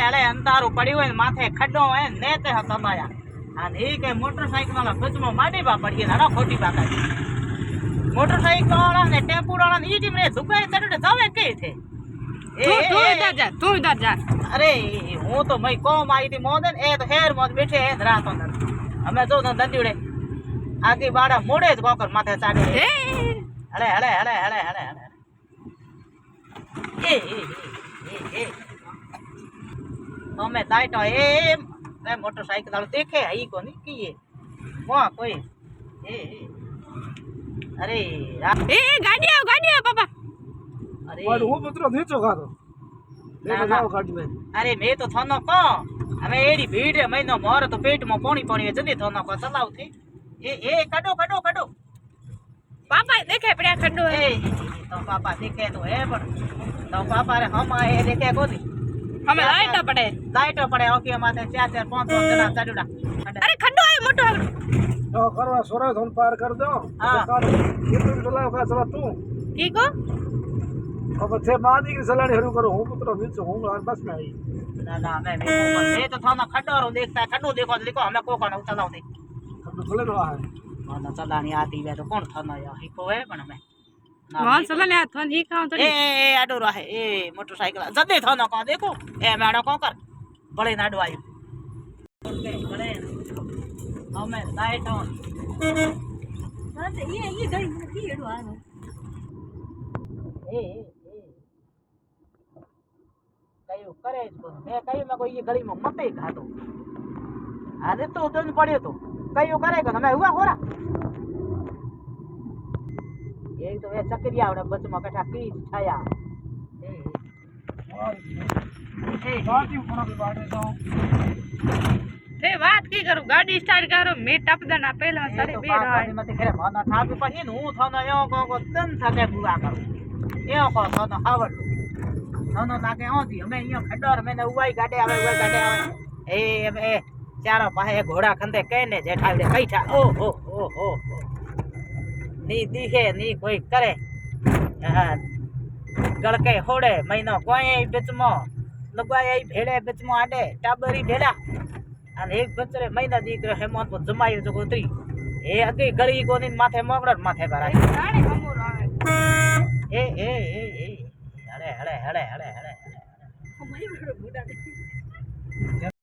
અરે અંધારું પડ્યું હોય ને માથે ખડ્ડો હોય ને તે તમાયા અને એ કે મોટરસાઇકલ વાળા ભજમાં માડી બા પડીએ ના ખોટી બાકા મોટરસાઇકલ વાળા ને ટેમ્પો વાળા ને ઈ ટીમ રે દુકાઈ તડે જાવે કે છે તું જા અરે હું તો મઈ કોમ આવી હતી મોદન એ તો હેર મોદ બેઠે હે રાત અંદર અમે જો દંડીડે આકી બાડા મોડે જ કોકર માથે ચાડે હળે હળે હળે હળે હળે હળે એ અમે તાઈટો એ મોટરસાઇકલ વાળો દેખે ઈ કોની કીએ વા કોઈ અરે ગાડી આવ પાપા અરે હું પુત્ર નીચો ખાતો અરે મેં તો થોનો કો અમે એડી ભીડ મહિનો મોર તો પેટમાં પાણી જલ્દી થોનો કો ચલાવતી એ કાઢો પાપા દેખે પડ્યા ખડ્ડો એ તો પાપા દેખે તો હે પણ તો પાપા રે હમા એ દેખે કોની અમે લાઈટો પડે ઓકે માથે 4 5 જણા ચડડા અરે ખડ્ડો આય મોટો તો કરવા સોરે ધન પાર કર દો કેટલું ચલાવ કા ચલા તું કી કો अब थे मादी की सलानी हरु करो हूं पुत्र नीचे हूं बस में आई ना मैं तो थाना खड्डो देखता खड्डो देखो हमें को कोन चलाओ दे अब तो चले रहा है ना चलानी आती है तो कौन थाना या ही को है पण मैं वाहन चलाने हाथ फोन ही खाओ तो ए आडो रहे ए मोटरसाइकिल जदे थाना को देखो ए मैडा को कर बड़े नाडो आयो ओके बड़े हमें लाइट ऑन ये गई की एडो आनो ए कयो करे मैं कयो मैं कोई ये गली में मते घातो आने तो दन पड़े तो कयो करेगा मैं हुआ होरा ये तो वे चक्रिया आवड़े बच में कठा की छाया ए गाड़ी उठा के बाड़े जाओ ते बात की करू गाड़ी स्टार्ट करो मैं टप देना पहला सारे बे रहा है मते करे माना ठापी पड़ी नु थाना यो को दन थके बुआ करू एओ को थाना आवड़ थाना नाके आती हमें यो खडर मैंने उवाई गाडे आवे ए चारो पाहे घोड़ा खंदे कहने जेठावड़े बैठा ओ हो नी दिखे नी कोई करे गड़के होड़े महीनो कोई बिच मो लगाई भेड़े बिच मो आडे टाबरी भेड़ा अने एक बचरे महीना दीकरो हेमंत को जमायो जो गोत्री ए अगे गली कोनी माथे मोगड़ माथे भरा राणे हमो आवे ए हड़े हड़े हड़े हड़े हड़े हमारी बड़ा बूढ़ा